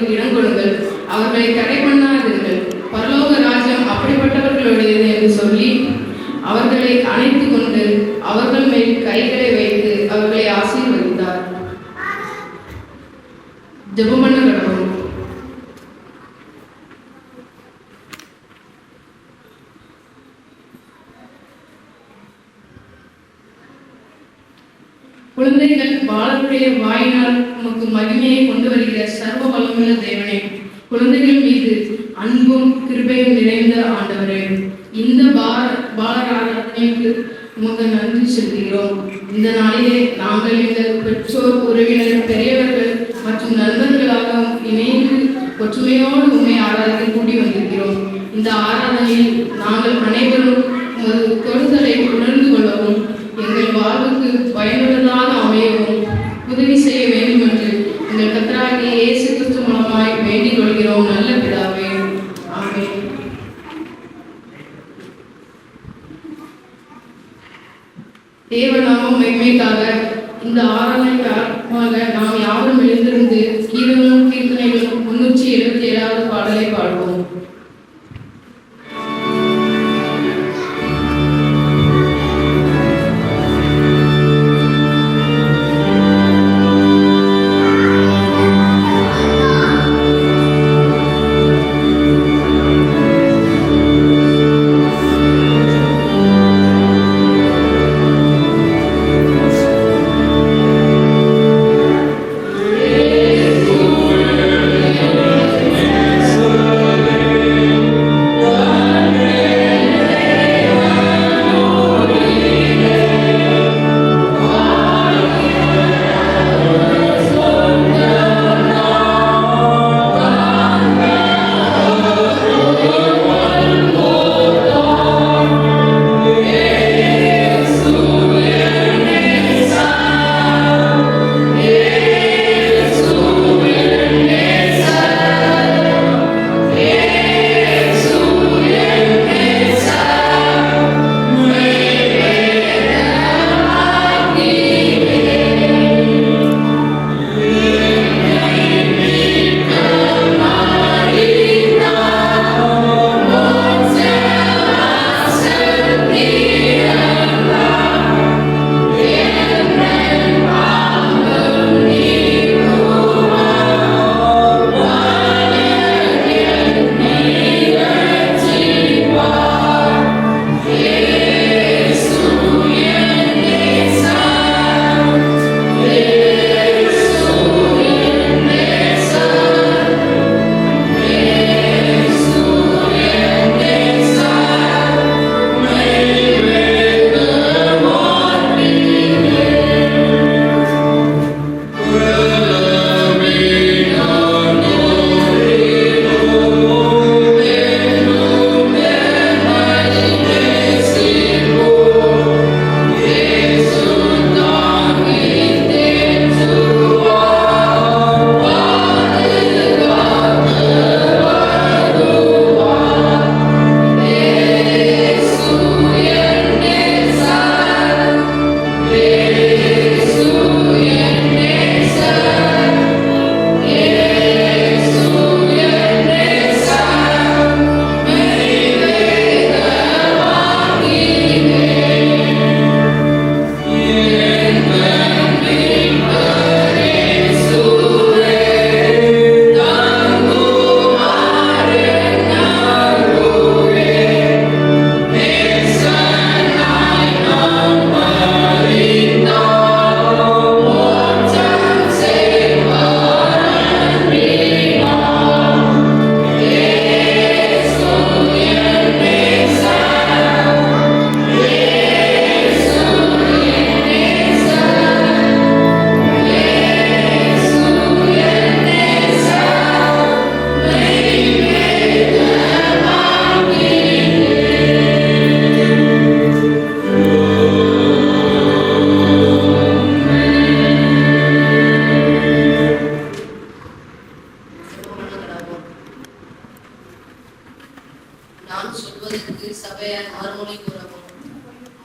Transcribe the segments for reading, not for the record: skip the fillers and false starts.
அவர்களுக்கு இடம் கொடுங்கள், அவர்களை தடை பண்ணாதீர்கள், பரலோக ராஜ்யம் அப்படிப்பட்டவர்களுடையது என்று சொல்லி அவர்களை அணைத்து கொண்டு அவர்கள் மேல் கைகளை வைத்து அவர்களை ஆசீர்வதித்தார். ஜெபம் பண்ண கடவுள். குழந்தைகள் பாலருடைய வாயினால் உமக்கு மகிமையை கொண்டு வருகிற சர்வ வல்லமுள்ள தேவனே, குழந்தைகள் மீது அன்பும் கிருபையும் நிறைந்த ஆண்டவரே, இந்த பாலராதனைக்கு உமக்கு நன்றி செலுத்துகிறோம். இந்த நாளிலே நாங்கள் எங்கள் பெற்றோர், உறவினர், பெரியவர்கள் மற்றும் நண்பர்களாக இணைந்து ஒற்றுமையோடு உண்மை ஆராதனை கூடி வந்திருக்கிறோம். இந்த ஆராதனையில் நாங்கள் அனைவரும் தொடுதலை உணர்ந்து கொள்ளவும் எங்கள் வாழ்வுக்கு பயனுள்ளதாக அமையவும் உதவி செய்ய வேண்டும் என்று எங்கள் கர்த்தராகிய இயேசு கிறிஸ்து மூலமாய் வேண்டிக் கொள்கிறோம் நல்ல பிதாவே, ஆமென். தேவநாமம் மகிமைக்காக இந்த ஆராதனைக்காக நாம் யாரும் எழுந்திருந்து கீதங்களும் கீர்த்தனைகளும் 377வது பாடலை பாடுவோம்.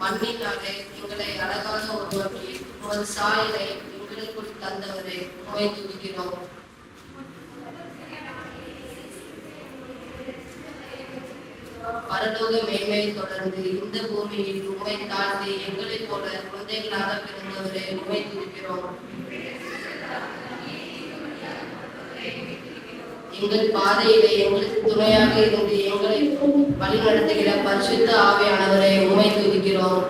மண்ணினாலே எங்களை அழகான உருவாக்கி உமது சாயலை எங்களுக்குள் தந்தவரை உம்மை துதிக்கிறோம். பரலோக மேன்மையை தொடர்ந்து இந்த பூமியில் உண்மை தாழ்த்தி எங்களைப் போல குழந்தைகளாக பிறந்தவரை உண்மை துதிக்கிறோம். எங்கள் பாதையிலே எங்களுக்கு துணையாக இருந்து எங்களை வழிநடத்துகிற பரிசுத்த ஆவியானவரை உண்மை துதிக்கிறோம்.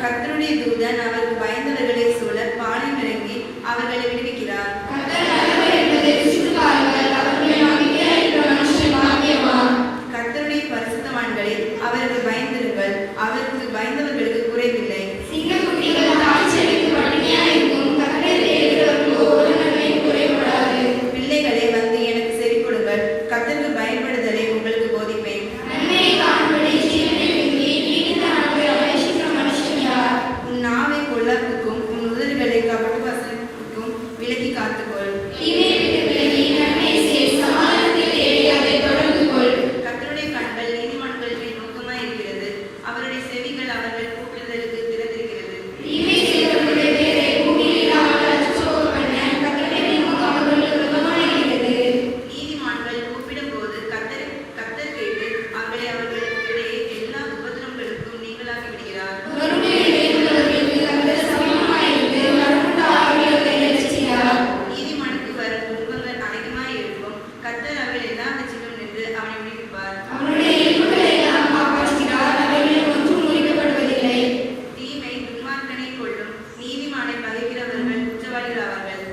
கர்த்தருடைய அவர்களுக்கு இடையே எல்லா உபத்திரவங்களுக்கும் நீங்களாகி விடுகிறார். நீதிமானுக்கு வரும் துன்பங்கள் அதிகமாய் இருக்கும். கர்த்தர் அவர்கள் எல்லா கட்சிகளும் நின்று அவனை விடுவிப்பார். தீமை துன்மார்க்கனை கொள்ளும். நீதிமானை பகைக்கிறவர்கள் குற்றவாளிகள் ஆவார்கள்.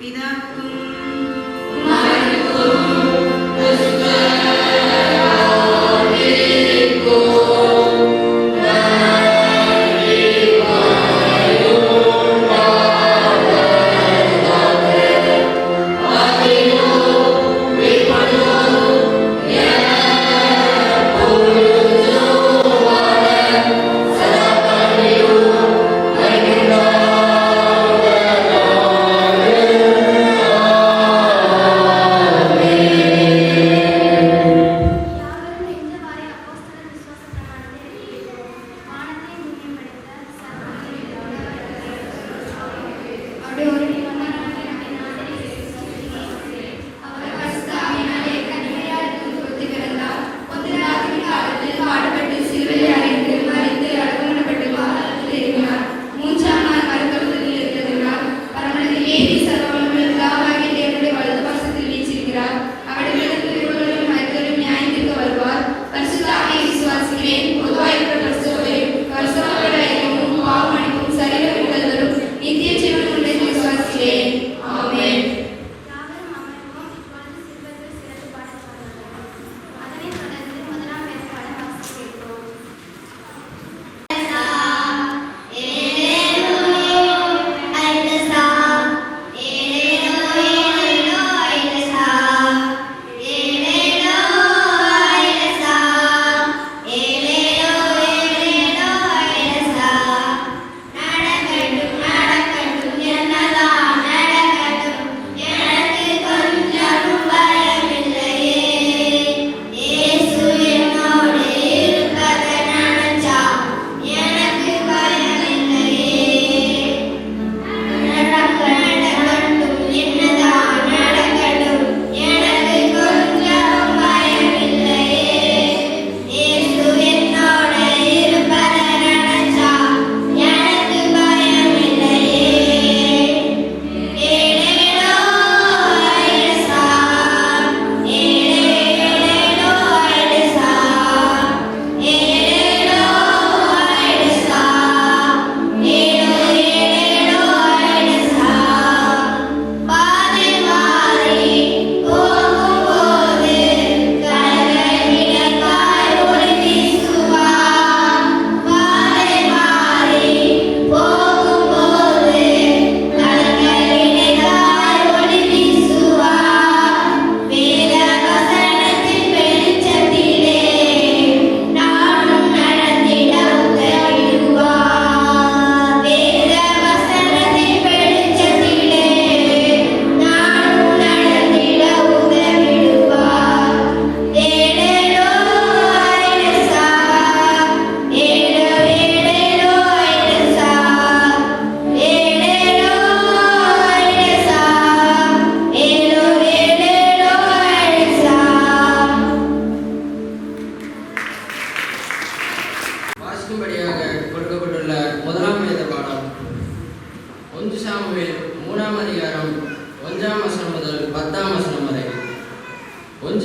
பிதாவுக்கும்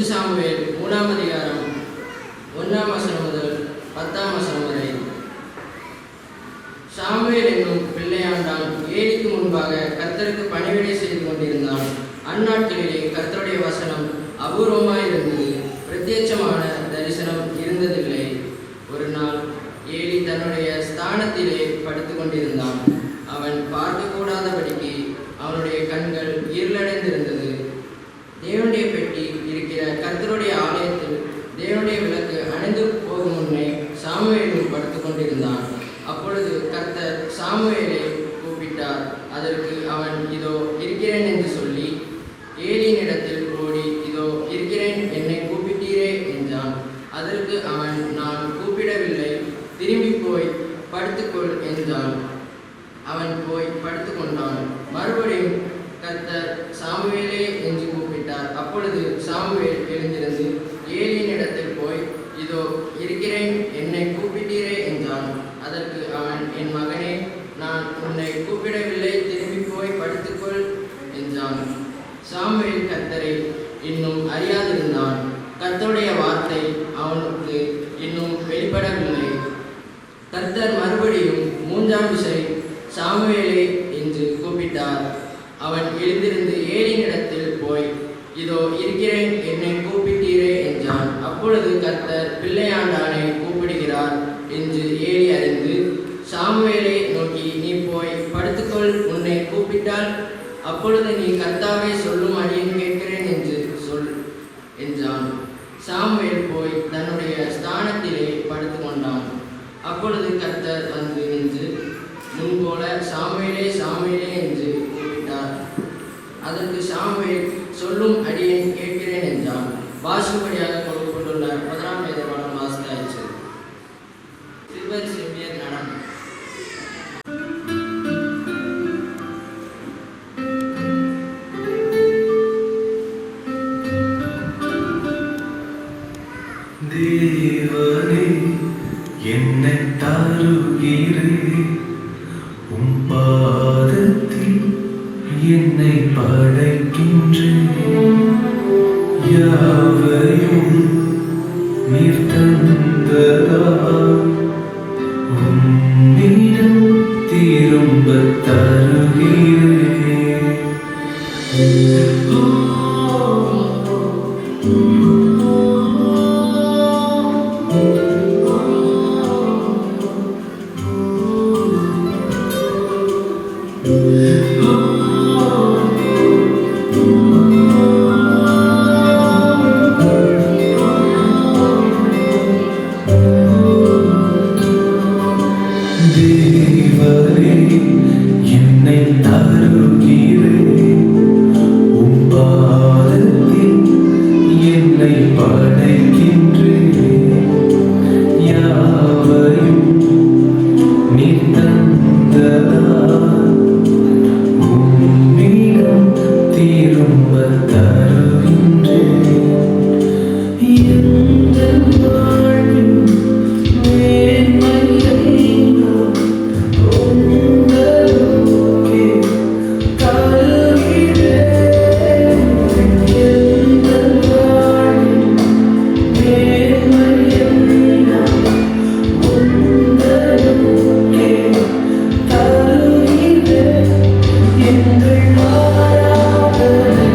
சாமுவேல் 3ஆம் அதிகாரம் 1ஆம் வசனம் முதல் 10ஆம் வசனம் வரை. சாமுவேல் என்னும் பிள்ளையாண்டான் ஏலிக்கு முன்பாக கர்த்தருக்கு பணிவிடை செய்து கொண்டிருந்தான். அந்நாட்களிலே கர்த்தருடைய வசனம் அபூர்வமாயிருந்தது, பிரத்யட்சமான தரிசனம் இருந்ததில்லை. ஒரு நாள் ஏலி தன்னுடைய ஸ்தானத்திலே படுத்து கொண்டிருந்தான். அவன் பார்க்கக்கூடாதபடிக்கு அவனுடைய கண்கள் இருளடைந்திருந்தது. தேவனுடைய பெட்டி இருக்கிற கர்த்தருடைய ஆலயத்தில் தேவனுடைய விளக்கு அணைந்து போகும் முன்னே சாமுவேலும் படுத்து கொண்டிருந்தான். அப்பொழுது கர்த்தர் சாமுவேலை கூப்பிட்டார். அதற்கு அவன், இதோ இருக்கிறேன் என்று சொல்லி ஏலியினிடத்தில் ஓடி, இதோ இருக்கிறேன், என்னை கூப்பிட்டீரே என்றான். அதற்கு அவன், நான் கூப்பிடவில்லை, திரும்பி போய் படுத்துக்கொள் என்றான். அவன் போய் படுத்து கொண்டான். மறுபடியும் கர்த்தர் சாமுவேலே என்று கூப்பிட்டார். அப்பொழுது சாமுவேல் எழுந்திருந்து ஏலியின் இடத்தில் போய், இதோ இருக்கிறேன், என்னை கூப்பிட்டீரே என்றான். அதற்கு அவன், என் மகனே, நான் உன்னை கூப்பிடவில்லை, திரும்பி போய் படுத்துக்கொள் என்றான். சாமுவேல் கர்த்தரை இன்னும் அறியாதிருந்தான். கர்த்தருடைய வார்த்தை அவனுக்கு இன்னும் வெளிப்படவில்லை. கர்த்தர் மறுபடியும் 3ஆம் விசை சாமுவேலே என்று கூப்பிட்டார். அவன் எழுந்திருந்து ஏலியினிடத்தில் போய், இதோ இருக்கிறேன், என்னை கூப்பிட்டீரே என்றான். அப்பொழுது கர்த்தர் பிள்ளையாண்டானை கூப்பிடுகிறார் என்று ஏலி அறிந்து சாமுவேலை நோக்கி, நீ போய் படுத்துக்கொள், உன்னை கூப்பிட்டால் அப்பொழுது நீ, கர்த்தாவே சொல்லும், அடியேன் கேட்கிறேன் என்று சொல் என்றான். சாமுவேல் போய் தன்னுடைய ஸ்தானத்திலே படுத்து கொண்டான். அப்பொழுது கர்த்தர் வந்து நின்று முன்போல, சாமுவேலே, சாமுவேலே என்று கூப்பிட்டார். அதற்கு சாமுவேல், சொல்லும், அடியேன் கேட்கிறேன் என்றான். வாசிப்படியாக கொண்டுள்ள 11ஆம் வேதபாடம் வாசித்தாயிற்று. சிறுவர் சிறுமியர் நடம். தேவனே, என்னை தாருகிறேன், உம் பாதத்தில் என்னை படைக்கின்றேன். யாவையும் நீர் தந்ததால் உம்மிடம் திரும்ப தருகிறேன். தேவரே, என்னை தருகிறேன், உம் பாதத்தில் என்னை படைக்கின்றேன். யாவையும் நீர் தந்ததால் உம்மிடம் திரும்ப தருகின்றேன். எங்கள் வாழ்வின் மேன்மையை உங்களுக்கே தருகிறேன். எங்கள் வாழ்வின் மேன்மையை உங்களுக்கே தருகிறேன். எங்கள் ஆராதனை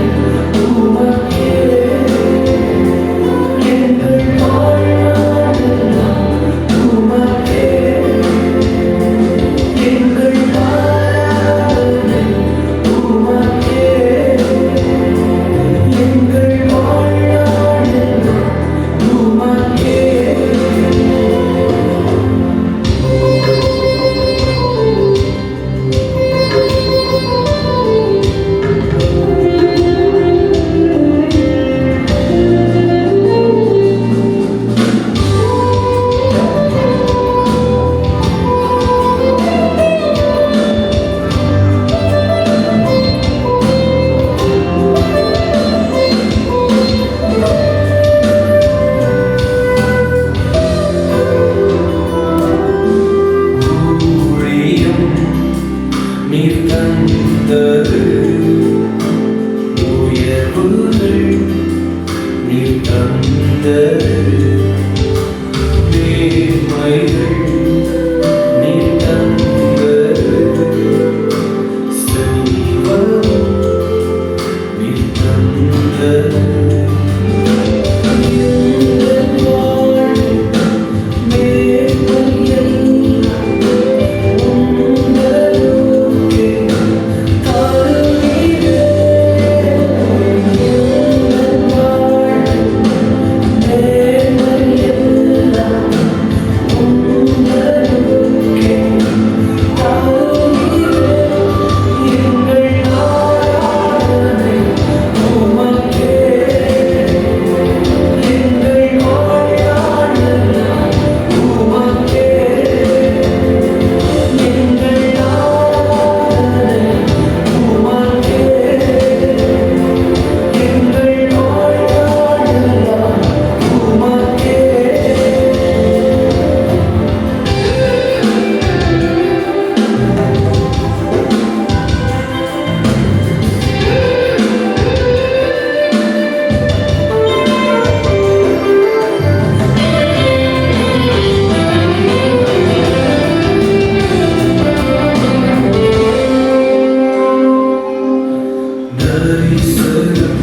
தரிசனம்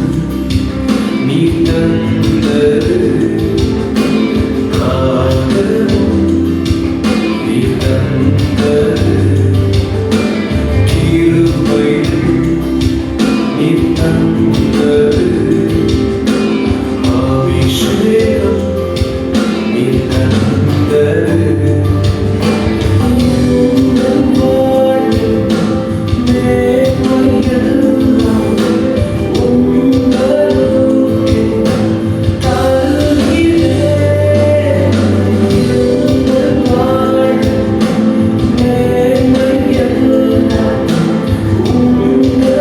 நீ தந்தது காரணம் நீ தந்தது கிருபை நீ தந்தது அபிஷேகம் நீ தந்தது உந்தன் வாழ்வில் மேன்மையெல்லாம் உங்களுக்கே தருகிறேன். உந்தன் வாழ்வில் மேன்மையெல்லாம் உங்களுக்கே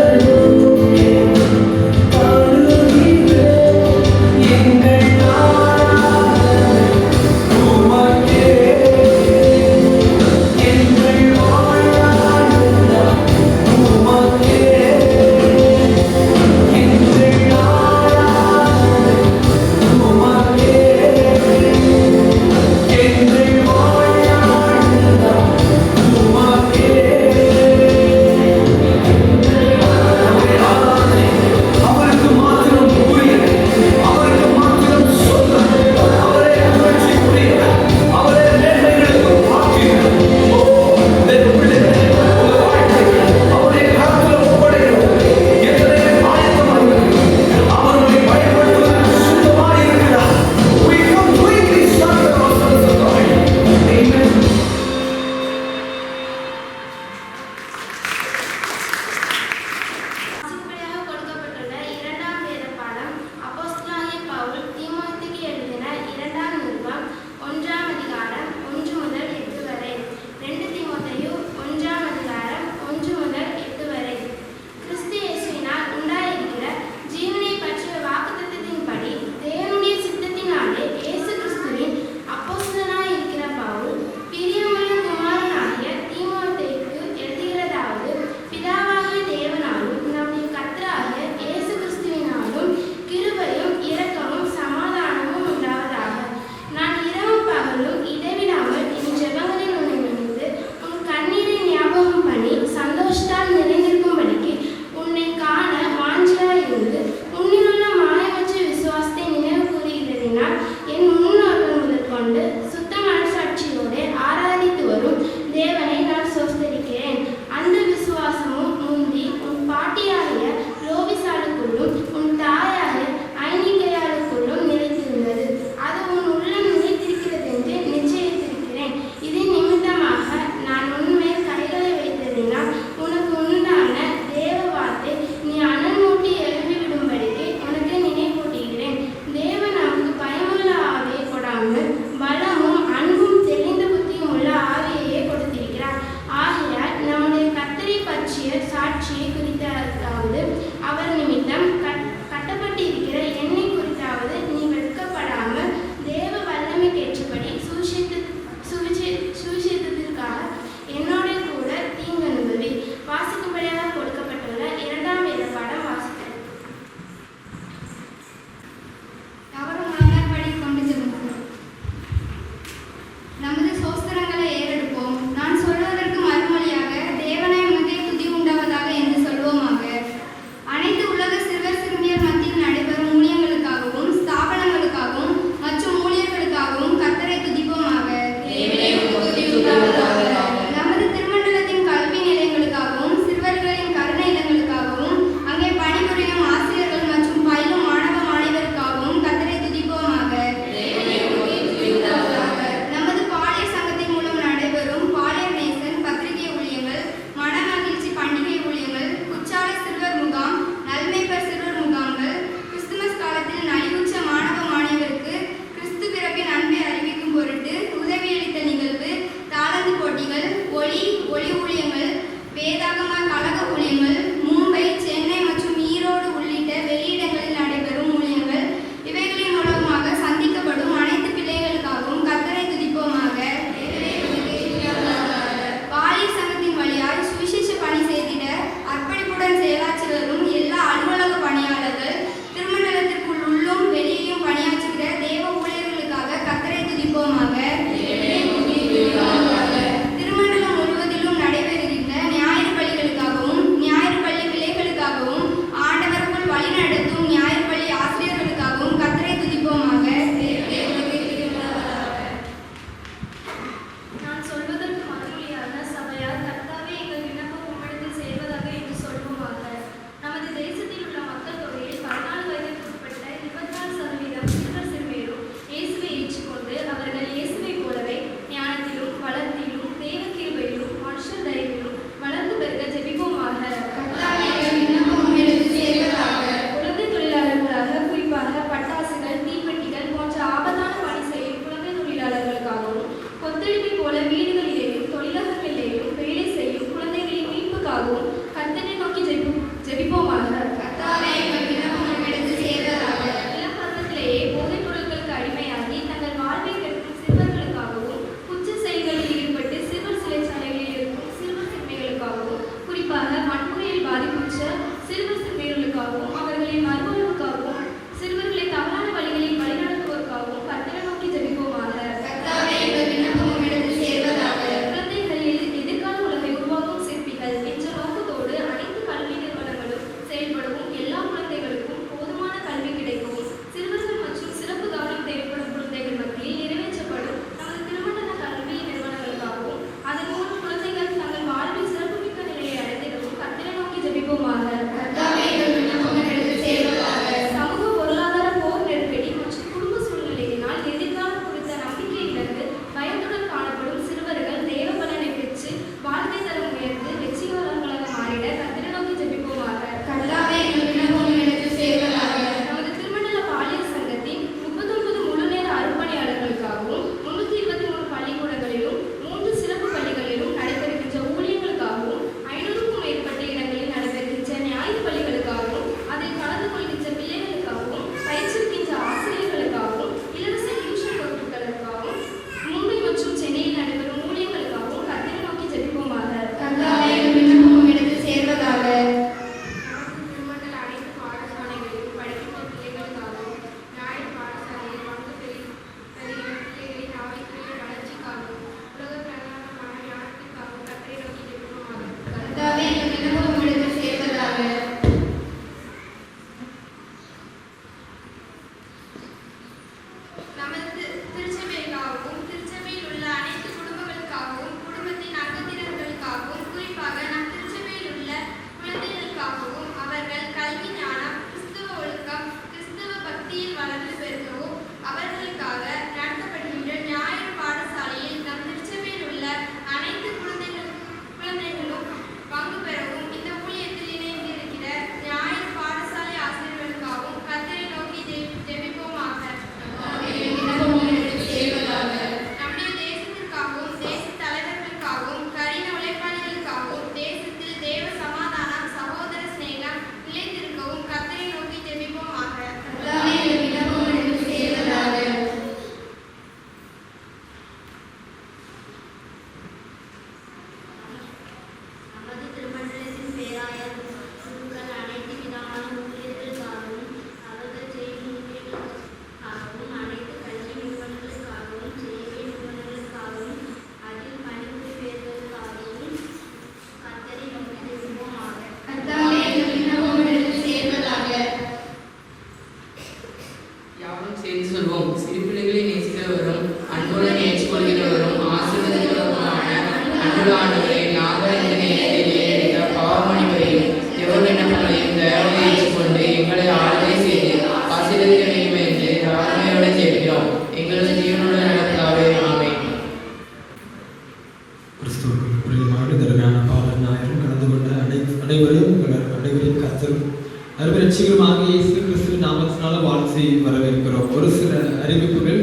ரட்சிகருமாக இயேசு கிறிஸ்துவின் நாமத்தினால வாழ்த்தி வரவேற்கிறோம். ஒரு சில அறிவிப்புகள்.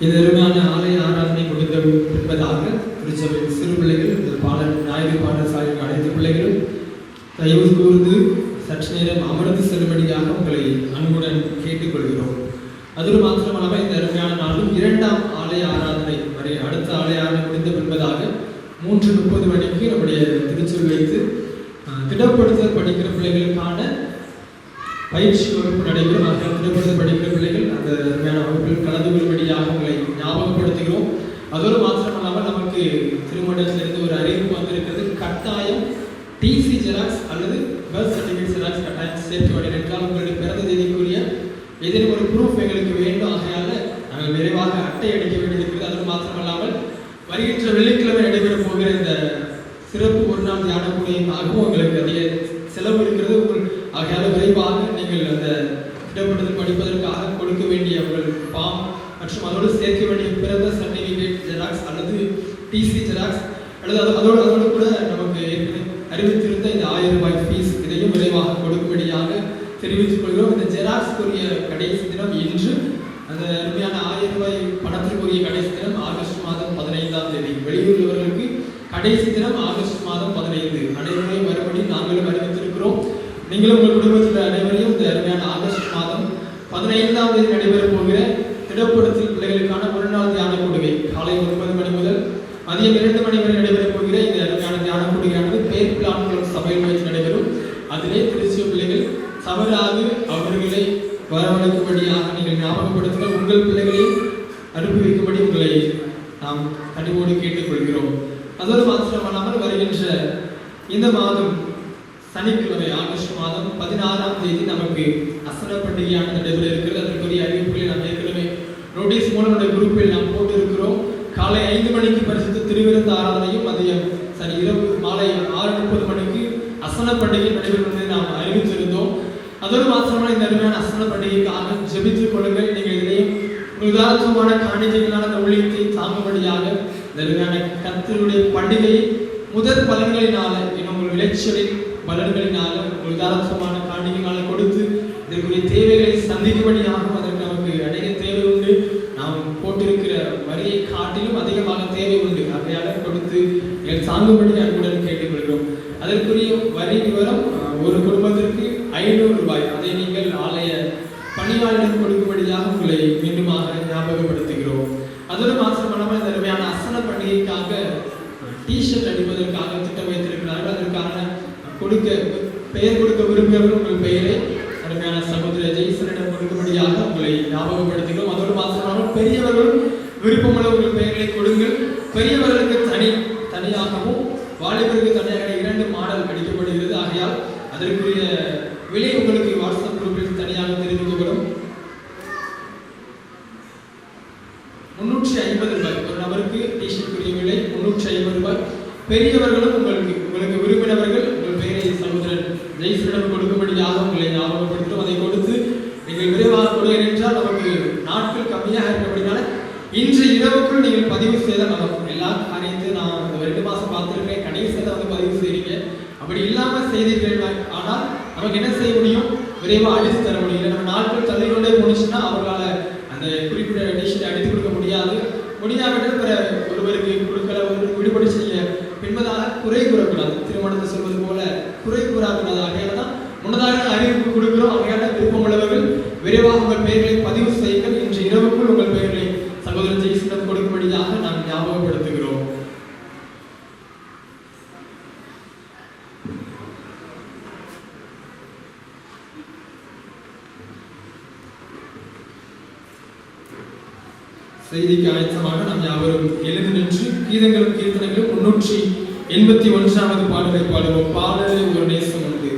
இந்த அருமையான ஆலய ஆராதனை முடிந்த என்பதாக திருச்சபையின் சிறு பிள்ளைகள், ஞாயிறு பாடசாலையில் அனைத்து பிள்ளைகளும் தயவு கூர்ந்து சற்று நேரம் அமர்ந்து செல்லும்படியாக உங்களை அன்புடன் கேட்டுக்கொள்கிறோம். அதோடு மாத்திரமல்லாமல் இந்த அருமையான நாளும் 2ஆம் ஆலய ஆராதனை வரை அடுத்த ஆலய ஆராதனை முடிந்த பின்பதாக 3:30 மணிக்கு நம்முடைய திருச்சபை வைத்து திடப்படுத்தல் படிக்கிற பிள்ளைகளுக்கான பயிற்சி வகுப்பு நடைபெறும். திடப்படுத்தல் படிக்கிற பிள்ளைகள் அந்த அருமையான வகுப்பில் கலந்து கொள்ளும்படியாக உங்களை ஞாபகப்படுத்துகிறோம். அதோடு மாத்திரமல்லாமல் நமக்கு திருமணத்திலிருந்து ஒரு அறிவிப்பு வந்திருக்கிறது. கட்டாயம் டிசி ஜெராக்ஸ் அல்லது பர்த் சர்டிஃபிகேட் ஜெராக்ஸ் கட்டாயம் சேர்க்க வேண்டும் என்றால் உங்களுடைய பிறந்த தேதிக்குரிய ஏதேனும் ஒரு ப்ரூஃப் எங்களுக்கு வேண்டும். ஆகையால் நாங்கள் விரைவாக அட்டை அடிக்க வேண்டியிருக்கிறது. அதோடு மாத்திரமல்லாமல் வருகின்ற வெள்ளிக்கிழமை நடைபெற போகிற இந்த சிறப்பு ஒரு நாள் தியான கூடையாகவும் உங்களுக்கு அதிக செலவு இருக்கிறது. ஆகையால் விரைவாக நீங்கள் அந்த திட்டப்பட்டத்தில் படிப்பதற்காக கொடுக்க வேண்டிய உங்கள் ஃபார்ம் மற்றும் அதோடு சேர்க்க வேண்டிய பிறந்த சர்டிஃபிகேட் ஜெராக்ஸ் அல்லது டிசி ஜெராக்ஸ் அல்லது அதோடு கூட நமக்கு அறிவித்திருந்த இந்த 1000 ரூபாய் ஃபீஸ் இதையும் விரைவாக கொடுக்கும்படியாக தெரிவித்துக் கொள்கிறோம். இந்த ஜெராக்ஸ்க்குரிய கடைசி தினம் இன்று. அந்த அருமையான 1000 ரூபாய் பணத்திற்குரிய கடைசி தினம் ஆகஸ்ட் மாதம் 15ஆம் தேதி. வெளியூர்வர்களுக்கு கடைசி தினம் ஆகஸ்ட் மாதம் 15. அனைவரையும் மறுபடி நாங்களும் அறிவித்திருக்கிறோம். நீங்களும் உங்கள் குடும்பத்தில் அனைவரையும் இந்த அருமையான ஆகஸ்ட் மாதம் 15ஆம் தேதி நடைபெற போகிற திடப்படுத்தல் பிள்ளைகளுக்கான ஒரு நாள் தியான கூடுகை காலை 9 மணி முதல் மதியம் 2 மணி வரை நடைபெற போகிற இந்த அருமையான தியான கூடுகையானது பேர் பிளான்களும் சபையில் வைத்து நடைபெறும். அதிலே திருச்சிய பிள்ளைகள் தவறாது அவர்களை வரவழைக்கும்படியாக நீங்கள் ஞாபகப்படுத்துங்கள். உங்கள் பிள்ளைகளையும் அனுப்பி வைக்கும்படி உங்களை நாம் கனிவோடு கேட்டுக்கொள்கிறோம். அதோடு மாத்திரமல்லாமல் வருகின்ற இந்த மாதம் சனிக்கிழமை ஆகஸ்ட் மாதம் 16ஆம் தேதி நமக்கு அசன பண்டிகையான நடைபெற இருக்கிறது. அதற்குரிய அறிவிப்புகளை நாம் ஏற்கனவே நோட்டீஸ் மூலம் நம்முடைய குரூப்பில் நாம் போட்டிருக்கிறோம். காலை 5 மணிக்கு பரிசுத்த திருவிருந்து ஆராதனையும் மதியம் இரவு மாலை 6:30 மணிக்கு அசன பண்டிகை நடைபெறும் என்பதை நாம் அறிவித்திருந்தோம். அதோடு மாத்திரமான இந்த அருமையான அசன பண்டிகைக்காக ஜெபித்துக் கொள்ளுங்கள். நீங்கள் இதையும் உதாரணமான காணிக்கைகளான அந்த ஊழியத்தை தாங்கும்படியாக இந்த அருமையான கர்த்தருடைய பண்டிகையை முதற் பலன்களினால உங்கள் விளைச்சலின் பலன்களினால உதாரணமான காணிக்கைகளை கொடுத்து இதற்குரிய தேவைகளை சந்திக்கும்படியாகவும் அதற்கு நமக்கு அநேக தேவை உண்டு. நாம் போட்டிருக்கிற வரியை காட்டிலும் அதிகமாக தேவை உண்டு. அதையால கொடுத்து தாங்கும்படி அன்புடன் கேட்டுக்கொள்கிறோம். அதற்குரிய வரி விவரம் ஒரு குடும்பத்திற்கு 500 ரூபாய். அதை நீங்கள் ஆலய பணியாளரிடம் கொடுக்கும்படியாக உங்களை மீண்டுமாக ஞாபகப்படுத்துகிறோம். அதோடு மாத்திரமல்லாமல் இந்த அருமையான அசன பண்டிகைக்காக டிஷர்ட் அடிப்பதற்காக திட்டம் வைத்திருக்கிறார்கள். அதற்கான பெயர் கொடுக்க விரும்புகிறவர்கள் உங்கள் பெயரை அருமையான சகோதர ஜெய்சனிடம் கொடுக்கும்படியாக உங்களை ஞாபகப்படுத்துகிறோம். அதோடு மாத்திரமல்லாமல் பெரியவர்களும் விருப்பமுள்ள உங்கள் பெயர்களை கொடுங்கள். பெரியவர்களுக்கு தனியாகவும் வாலிபருக்கு தனியாக 2 மாடல் அடிக்கப்படுகிறது. ஆகையால் அதற்குரிய விலை உங்களுக்கு வாட்ஸ்அப் குரூப்பில் தனியாக தெரிவிக்கப்படும். 350 ரூபாய் ஒரு நபருக்கு டிஷர்ட்டுக்குரிய விலை 350 ரூபாய். பெரியவர்களும் உங்களுக்கு விரும்பினவர்கள் உங்கள் பெயரை சகோதரன் ஜெய்சனிடம் கொடுக்கும்படியாக உங்களை ஞாபகப்படுத்துகிறோம். அதை கொடுத்து நீங்கள் விரைவாக கொடுங்க என்றால் நமக்கு நாட்கள் கம்மியாக இருக்கப்படினால இன்று இரவுக்குள் நீங்கள் பதிவு செய்தால் நமக்கு எல்லா காரியத்தையும் நான் 2 மாதம் பார்த்துருக்கேன். கடைசியில் வந்து பதிவு செய்றீங்க. அப்படி இல்லாமல் செய்தீர்கள் ஆனால் நமக்கு என்ன செய்ய முடியும்? விரைவாக அடித்து தர முடியும். நம்ம நாட்கள் தள்ளிக்கொண்டே போனிச்சுன்னா அவர்களால் அந்த குறிப்பிட்ட டிஷர்ட் அடித்து கொடுக்க முடியாவிட்டால் ஒருவருக்கு கொடுக்கல ஒருவருக்கு விடுபடி செய்ய பின்பதாக குறை கூறக்கூடாது. திருமணத்தை சொல்வது போல குறை கூறக்கூடாது. ஆகையால் தான் முன்னதாக அறிவிப்பு கொடுக்கிறோம். ஆகையால் விருப்பம் உள்ளவர்கள் விரைவாக உங்கள் பெயர்களை பதிவு செய்யுங்கள். இன்று இரவுக்குள் உங்கள் பெயர்களை சகோதரர் ஜெய்சனிடம் கொடுக்கும்படியாக நாம் ஞாபகப்படுத்துகிறோம். செய்திக்கு ஆயத்தமாக நாம் யாவரும் எழுந்து நின்று கீதங்களும் கீர்த்தனைகளும் 381வது பாடலை பாடுவோம். பாடலில் ஒரு நேசம் உண்டு. நீ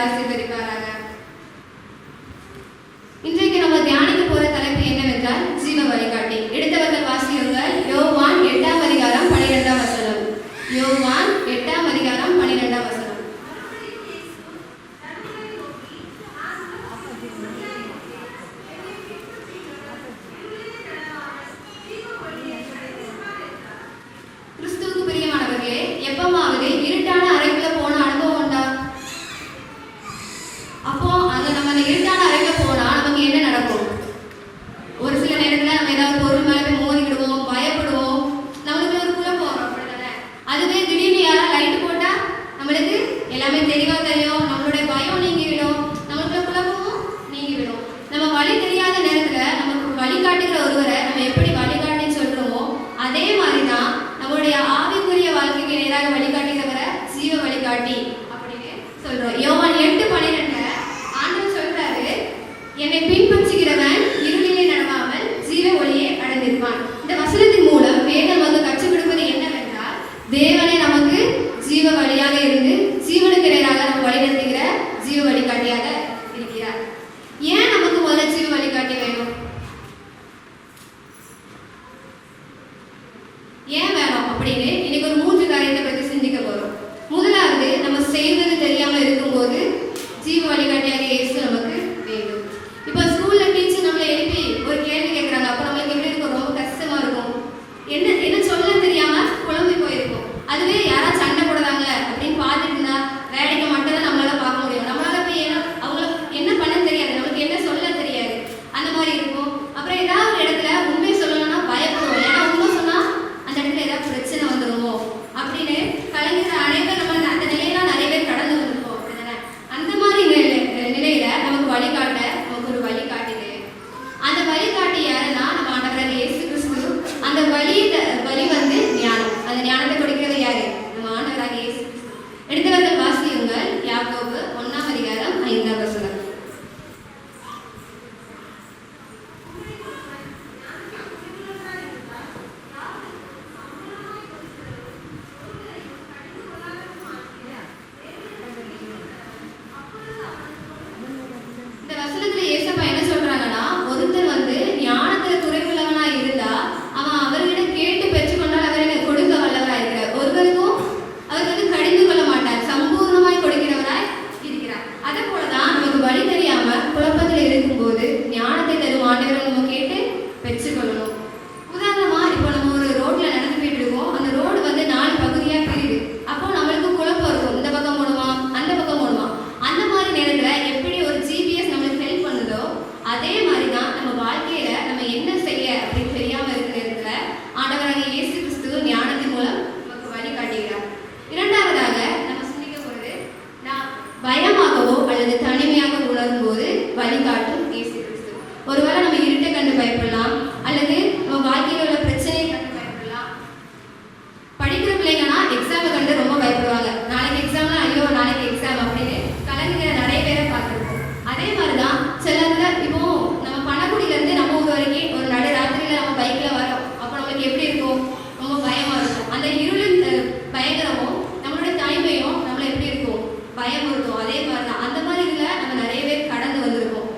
ஆசீர்வதிப்பாராக. இன்றைக்கு நம்ம தியானிக்க போற தலைப்பு என்னவென்றால் ஜீவ வழிகாட்டி. எடுத்தவர்கள் வாசியுங்கள். யோவான் 8ஆம் அதிகாரம் 12ஆம் வசனம். யோவான் 8ஆம் அதிகாரம் 12ஆம் வசனம். கிறிஸ்துவுக்கு பிரியமானவர்களே, எப்பமாவது இருட்டான அறைக்குள்ள போன அனுபவம் உண்டா? அப்போ அங்க நம்ம அந்த இருட்டான அறைக்குள்ள போனா நமக்கு என்ன நடக்கும்? ஒரு சில நேரத்துல நம்ம ஏதாவது பொருள் மேல போய் மோதிக்கிடுவோம், பயப்படுவோம், நம்மளுக்கு ஒரு குழப்பம் வரும். அப்படிதானே? அதுவே திடீர்னு யாரா லைட் போட்டா நம்மளுக்கு எல்லாமே தெளிவா தெரியும், நம்மளுடைய பயம் நீங்கிவிடும், நம்மளுக்குள்ள குழப்பமும் நீங்கிவிடும். நம்ம வழி தெரியாத நேரத்துல நமக்கு வழிகாட்டுகிற ஒருவரை நம்ம எப்படி வழிகாட்டின்னு சொல்றோமோ அதே மாதிரிதான் நம்மளுடைய ஆவிக்குரிய வாழ்க்கைக்கு நேராக வழிகாட்டுகிறவரை ஜீவ வழிகாட்டி அப்படின்னு சொல்றோம். யோவான் 8:12 ஆண்டவர் சொல்றாரு, என்னை பின்பற்றுகிறவன் இருளிலே நடவாமல் ஜீவ ஒளியை அடைந்திருப்பான். இந்த வசனத்தின் மூலம் வேதம் நமக்கு கற்றுக் கொடுப்பது என்னவென்றால், தேவனே நமக்கு ஜீவ வழியாக இருந்து ஜீவனுக்கு நேராக நம்ம வழிநடத்துகிற ஜீவ வழிகாட்டியாக இருக்கிறார். ஏன் நமக்கு முதல்ல ஜீவ வழிகாட்டி வேணும்? ஏன் வேணும் அப்படின்னு இன்னைக்கு ஒரு 3 காரியத்தை பற்றி சிந்திக்க போறோம். முதலாவது, நம்ம செய்வது தெரியாம இருக்கும்போது ஜீவ வழிகாட்டியாக இயேசு நமக்கு வேண்டும். இப்போ ஸ்கூல்ல டீச்சர் நம்மளை எழுப்பி ஒரு கேள்வி கேட்கறாங்க. அப்போ நம்மளுக்கு எப்படி இருக்கும்? ரொம்ப கஷ்டமா இருக்கும். என்ன சொல்ல தெரியாம குழம்பி போயிருக்கும். அதுவே யாராவது சண்டை போடுறாங்க அப்படின்னு பார்த்துட்டு இருந்தா வேலைக்கு மட்டும் தான் நம்மளால பார்க்க முடியும். நம்மளால போய் அவங்களுக்கு என்ன பண்ண தெரியாது, நம்மளுக்கு என்ன சொல்ல தெரியாது. அந்த மாதிரி இருக்கும். அப்புறம் ஏதாவது ஒரு இடத்துல உண்மை சொல்லணும்னா பயப்படுவோம். ஏன்னா உண்மை சொன்னா அந்த இடத்துல ஏதாவது பிரச்சனை வந்துடுமோ அப்படின்னு கலைஞர் அனைவரும் நம்ம அந்த நிலையெல்லாம் நிறைய பேர் கடந்து வந்திருப்போம். அப்படிதானே? அந்த மாதிரி நிலையில நமக்கு வழிகாட்ட நமக்கு ஒரு வழிகாட்டி தேவை. அந்த வழிகாட்டி யாருன்னா நம்ம ஆண்டவராகிய இயேசு கிறிஸ்து. அந்த வழி வந்து ஞானம். அந்த ஞானத்தை கொடுக்கிறது யாரு? நம்ம ஆண்டவராகிய இயேசு கிறிஸ்து. எடுத்தவர்கள் வாசியுங்கள். யாக்கோபு 1ஆம் அதிகாரம் 5ஆம் வசனம். இந்த வசனத்துல ஏசப்பா என்ன சொல்றாங்கன்னா, ஒருத்தர் வந்து ஞானத்துல குறைவுள்ளவனா இருந்தா அவன் அவர்களிடம் கேட்டு பெற்றுக்கொண்டால் அவர் என்ன கொடுக்க வல்லவராய் இருக்கிறார். ஒருவருக்கும் அவர் வந்து கடிந்து கொள்ள மாட்டார், சம்பூர்ணமாய் கொடுக்கிறவராய் இருக்கிறார். அதே போலதான் நமக்கு வழி தெரியாம குழப்பத்தில் இருக்கும்போது ஞானத்தை தரும் ஆண்டவரை நம்ம கேட்டு பெற்றுக்கொள்ளணும். உதாரணமா இப்போ நம்ம ஒரு ரோட்ல நடந்து போயிட்டு இருக்கோம். அந்த ரோடு வந்து 4 பகுதியா பிரியுது. அப்போ நம்மளுக்கு குழப்பம் இருக்கும், இந்த பக்கம் போடுமா அந்த பக்கம் போடுமா. அந்த மாதிரி நேரத்துல எப்படி ஒரு ஜிபிஎஸ் நம்மளுக்கு ஹெல்ப் பண்ணுதோ அதே மாதிரிதான் நம்ம வாழ்க்கையில நம்ம என்ன செய்ய அப்படின்னு தெரியாம இருக்கிற நேரத்துல ஆண்டவராகிய இயேசு கிறிஸ்து ஞானத்தின் மூலம் நமக்கு வழி காட்டுகிறார். இரண்டாவதாக நம்ம சிந்திக்க போறது, நான் பயமாகவோ அல்லது தனிமையாக உணரும் போது வழிகாட்டும் இயேசு கிறிஸ்து. ஒருவேளை நம்ம இருட்டை கண்டு பயப்படலாம், அல்லது நம்ம வாழ்க்கையில் உள்ள பிரச்சனையை கண்டு பயப்படலாம். படிக்கிற பிள்ளைங்கன்னா எக்ஸாமை கண்டு ரொம்ப பயப்படுவாங்க. நாளைக்கு எக்ஸாம்னா ஐயோ நாளைக்கு எக்ஸாம் அப்படின்னு கலந்துக்கிற நிறைய பேரை பார்த்துருக்கோம். அதே மாதிரிதான் சிலர்ல இப்போ நம்ம பணக்குடியிலேருந்து நம்ம ஊர் வரைக்கும் ஒரு நடு ராத்திரியில நம்ம பைக்ல வரோம். அப்போ நம்மளுக்கு எப்படி இருக்கும்? ரொம்ப பயமா இருக்கும். அந்த இருளின் பயங்கரமும் நம்மளுடைய தனிமையும் நம்மள எப்படி இருக்கும்? பயம் இருக்கும். அதே மாதிரிதான் அந்த மாதிரி இதுல நம்ம நிறைய பேர் கடந்து வந்திருக்கோம்.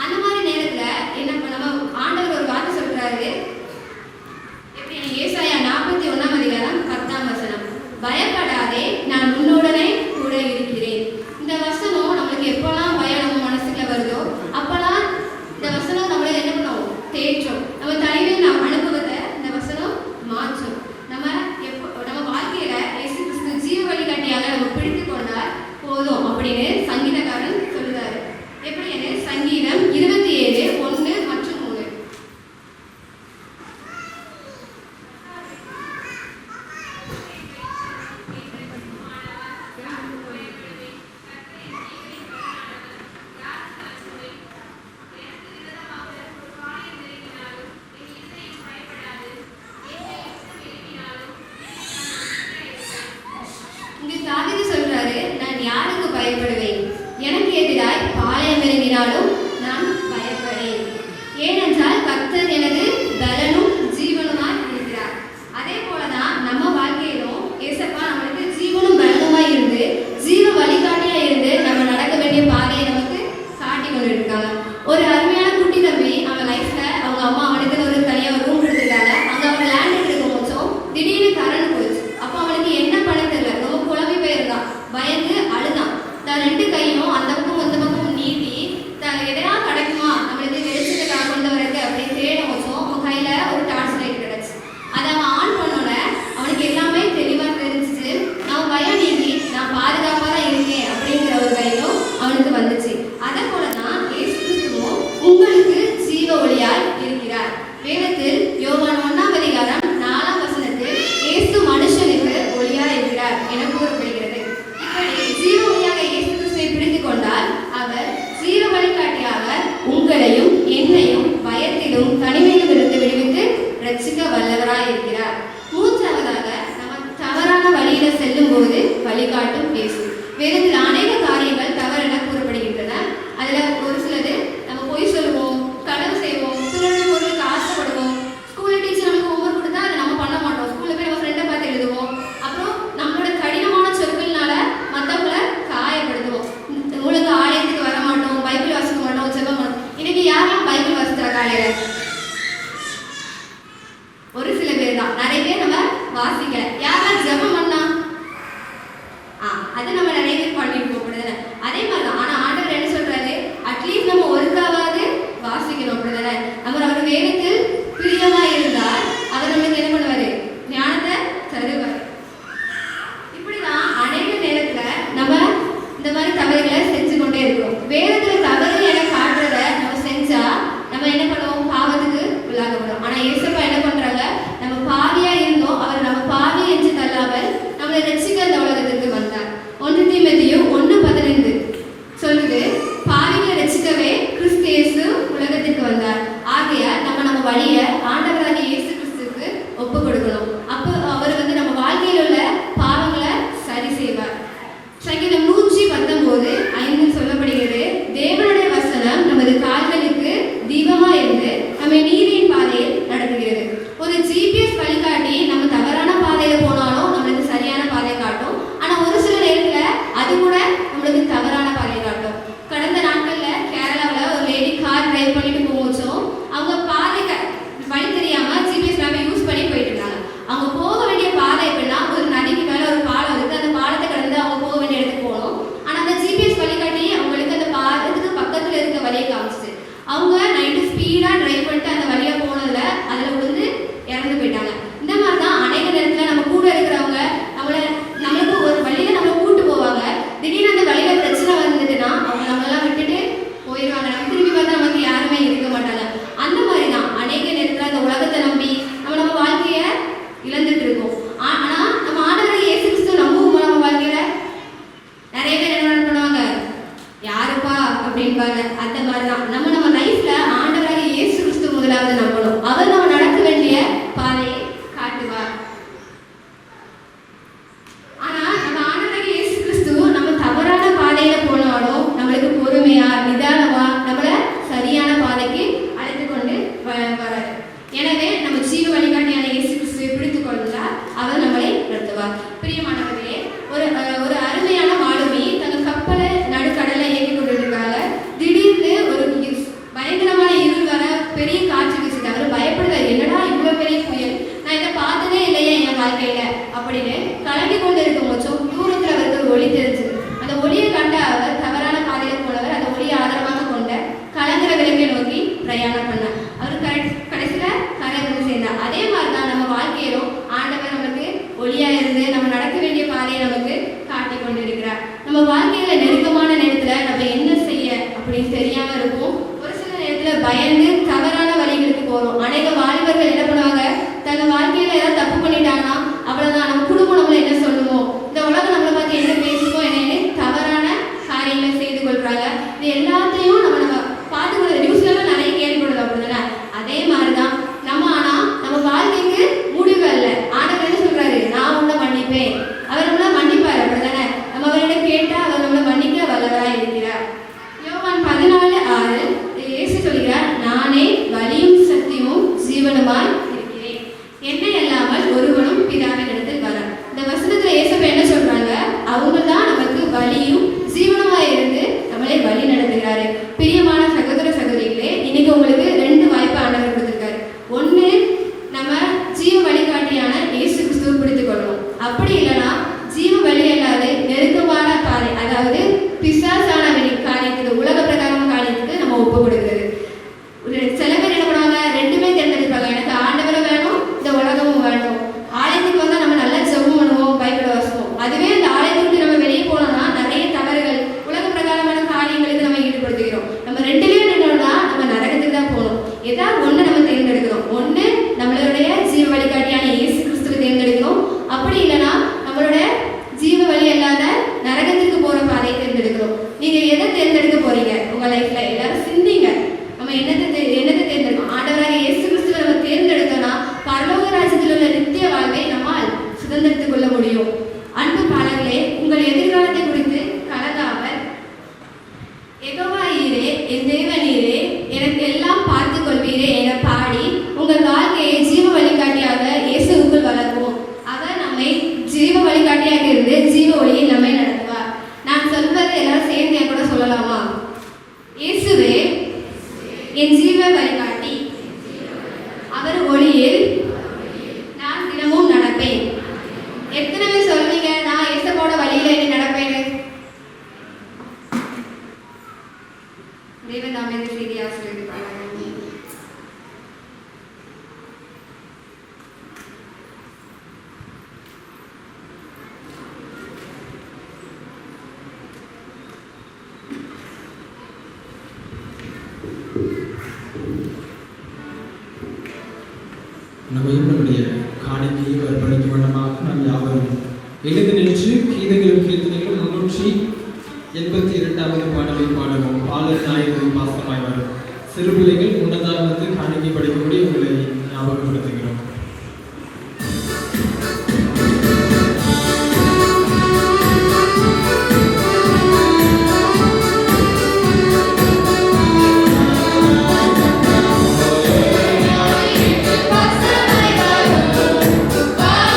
அந்த மாதிரி நேரத்துல என்ன நம்ம ஆண்டவர் ஒரு வார்த்தை சொல்றாரு. எப்படி? ஏசாயா 41ஆம் அதிகாரம் 10ஆம் வசனம். பயப்படாதே, நான் உன்னுடனே கூட இருக்கிறேன். இந்த வசனம் நம்மளுக்கு எப்பெல்லாம் பயம் நம்ம மனசுக்குள்ள வருதோ அப்பெல்லாம் இந்த வசனம் நம்மள என்ன பண்ணுவோம்? தேற்றும். நம்ம தனிமையின் அனுபவத்தை இந்த வசனம் மாற்றும். நம்ம வாழ்க்கையில இயேசு கிறிஸ்து ஜீவ வழிகாட்டியாக நம்ம பிடித்து கொண்டால் போதும் அப்படின்னு சங்கீதக்காரன் சொல்லுறாரு. எப்படின்னு சங்கீதம் 27:1 மற்றும் 3. இங்கு தாவீது சொல்றாரு, நான் யாருக்கு பயப்படுவேன்? எனக்கு எதிராய் பாளையம் இறங்கினாலும் நான் பயப்படேன். ஏனென்றால் கர்த்தர் எனது பலனும் ஜீவனுமாய் இருக்கிறார். அதே போலதான் நம்ம வாழ்க்கையிலும் ஏசப்பா நம்மளுக்கு ஜீவனும் பலனுமாய் இருந்து ஜீவ வழிகாட்டியா இருந்து நம்ம என்பாங்க. அந்த மாதிரி தான் நம்ம லைஃப்ல ஆண்டவராக இயேசு கிறிஸ்து முதலாவது நம்பணும். அவர் நம்ம நடக்க வேண்டிய பாதையை காட்டுவார். ஆனா நம்ம ஆண்டவராக இயேசு கிறிஸ்து நம்ம தவறான பாதையில போனாலும் நம்மளுக்கு பொறுமையா நிதானமா நம்மள சரியான பாதைக்கு அழைத்து கொண்டு வராரு. எனவே நம்ம ஜீவ வழிகாட்டியான இயேசு கிறிஸ்துவை பிடித்துக் கொண்டால் அவர் நம்மளை நடத்துவார். பிரியமானவர்களே, ஒரு அருமையான மாலுமி தங்கள் கப்பலை நடுக்கடலை இயக்கி கொண்டிருக்காங்க. திடீர்னு ஒரு பயங்கரமான இருள் வர பெரிய காற்று வீசுது. அவர் பயப்படுறாரு, என்னடா இவ்வளவு பெரிய புயல், நான் இதை பார்த்ததே இல்லையே என் வாழ்க்கையில அப்படின்னு கலங்கி கொண்டு இருக்கும் போதும் தூரத்தில் அவருக்கு ஒரு ஒளி தெரிஞ்சது. அந்த ஒளியை கண்ட அவர் தவறான பாதையில போனவர் அந்த ஒளியை ஆதாரமாக கொண்ட கலங்குற விளக்கை நோக்கி பிரயாணம் பண்ணார். அவர் கடைசியில கரை வந்து சேர்ந்தார். அதே மாதிரிதான் நம்ம வாழ்க்கையிலும் ஆண்டவர் நமக்கு ஒளியா இருந்து நம்ம நடக்க வேண்டிய பாதையை நமக்கு காட்டி கொண்டிருக்கிறார். நம்ம வாழ்க்கையில நெருக்கமான நேரத்துல நம்ம என்ன செய்ய அப்படின்னு தெரியாம இருக்கும். ஒரு சில நேரத்துல பயந்து தவறான வழிகளுக்கு போறோம். அநேக வாலிபர்கள் என்ன பண்ணுவாங்க, தங்க வாழ்க்கையில ஏதாவது தப்பு பண்ணிட்டாங்கன்னா அவ்வளவுதான், நம்ம குடும்பம் நம்மள என்ன சொல்லுவோம், இந்த உலகம் நம்மளை பார்த்து என்ன பேசுவோம் என்னன்னு தவறான காரியங்களை செய்து கொள்றாங்க. இது எல்லாத்தையும் நம்ம பார்த்துக்கொள்ள நியூஸ்ல நிறைய கேள்விப்படுது அப்படிதானே. அதே மாதிரிதான் நம்ம வாழ்க்கைக்கு முடிவு அல்ல. ஆண்டவர் என்ன சொல்றாரு, நான் உன்னை மன்னிப்பேன். அவர் நம்மள மன்னிப்பார் அப்படிதானே. நம்ம அவரிடம் கேட்டா அவர் நம்மளை மன்னிக்க வல்லவராய் இருக்கிறார். யோவான் 14:6 இயேசு சொல்கிறார், நானே வழியும் சத்தியமும் ஜீவனுமாய் இருக்கிறேன், என்னை அல்லாமல் ஒருவனும் பிதாவின் இடத்தில் வர. இந்த வசனத்துல இயேசு என்ன சொல்றாங்க, அவங்க தான் நமக்கு வழியும் ஜீவனுமாய் இருந்து நம்மளை வழி நடத்துகிறாரு. பிரியமான சகோதர சகோதரிகளே, இன்னைக்கு உங்களுக்கு 2 வாய்ப்பு ஆண்டவர் கொடுத்திருக்காரு. ஒண்ணு, நம்ம ஜீவ வழிகாட்டியான இயேசு கிறிஸ்துவை பிடித்துக் கொள்ளணும். அப்படி இல்லைன்னா ஜீவ வழி அல்லாத நெருக்கமான பாதை, அதாவது பிசாசான காரியத்துக்கு, உலக பிரகாரமான காரியத்துக்கு நம்ம ஒப்பு கொடுக்கிறது. சில பேர் என்ன பண்ணுவாங்க, 2மே தேர்ந்தெடுப்பாங்க. எனக்கு ஆண்டவரும் வேணும், இந்த உலகமும் வேணும். ஆலயத்துக்கு வந்தா நம்ம நல்லா ஜெபம் பண்ணுவோம், பைபிள் வாசிப்போம். அதுவே இந்த ஆலயத்துக்கு நம்ம வெளியே போனோம்னா நிறைய தவறுகள், உலக பிரகாரமான காரியங்களுக்கு நம்ம ஈடுபடுத்துகிறோம். நம்ம 2லயும் நின்னோம்னா நம்ம நரகத்துக்கு தான் போகணும். ஏதாவது ஒண்ணு நம்ம தேர்ந்தெடுக்கிறோம். ஒண்ணு நம்மளுடைய ஜீவ வழிகாட்டியான இயேசு கிறிஸ்துவை தேர்ந்தெடுக்கிறோம். அப்படி இல்லைன்னா நம்மளோட ஜீவ வழி அல்லாத நரகத்துக்கு போற பாதையை தேர்ந்தெடுக்கிறோம். நீங்க எதை தேர்ந்தெடுக்க போறீங்க உங்க லைஃப்ல? எல்லாரும் சிந்திங்க. நம்ம என்னத்தை தேர்ந்தெடுக்கணும்? ஆண்டவராக இயேசு கிறிஸ்துவை நம்ம தேர்ந்தெடுத்தோம்னா பரலோக ராஜ்யத்தில் உள்ள நித்திய வாழ்வை நம்மால் சுதந்திரத்துக் கொள்ள முடியும். அன்பு பாலர்களே, உங்கள் எதிர்காலத்தை குறித்து கலங்காமல், யெகோவா ஈரே, என் தேவனீரே, எனக்கு எல்லாம் பார்த்து கொள்வீரே என பாடி உங்கள் வாழ்க்கையை ஜீவ வழிகாட்டியாக இயேசுவுக்குள் வளர்ப்போம். அவர் நம்மை ஜீவ வழிகாட்டியாக இருந்து ஜீவ ஒளியில் நம்மை நடத்துவார். நான் சொல்வதை எல்லாரும் சேர்ந்து என் கூட சொல்லலாமா? இயேசுவே என் ஜீவ வழிகாட்டி, அவர் ஒளியில் நான் தினமும் நடப்பேன். எத்தனை பேர் சொல்வீங்க, நான் இயேசுவோட வழியில என்ன நடப்பேன்னு? தேவன் நாமே இந்த செய்தி ஆசீர்வதிப்பாராக. நம்முடைய காணிக்கையை அர்ப்பணிக்கும் வண்ணமாக நாம் யாவரும் எழுந்து நின்று கீதங்களும் கீர்த்தனைகளும் 382வது பாடலை பாடுவோம். பாலர் நாயகரின் பாசமாய் வரும் சிறு பிள்ளைகள் முன்னதாக வந்து காணிக்கை படிக்கக்கூடிய உங்களை ஞாபகப்படுத்துகிறோம். Bye.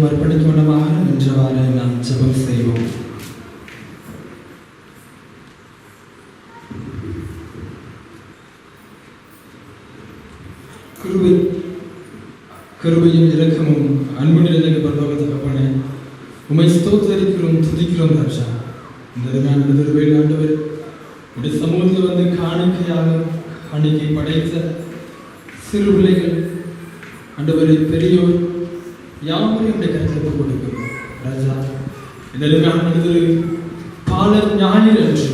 யாவற்றையும் அர்ப்பணிக்கணுமாக நின்றவாறு நாம் ஜெபம் செய்வோம். கிருபையும் இரக்கமும் அன்பு நிறைந்த பரலோக தகப்பனே, உம்மை ஸ்தோத்திரிக்கிறோம், துதிக்கிறோம் ராஜா. இந்த திருவேல் ஆண்டவர் உடைய சமூகத்தில் வந்து காணிக்கை படைத்த சிறு பிள்ளைகள் ஆண்டவரை பெரியோர் யாவரையும் உடைய கருத்தை கொடுக்கிறோம் ராஜா. இந்த பாலர் ஞாயிறு அன்று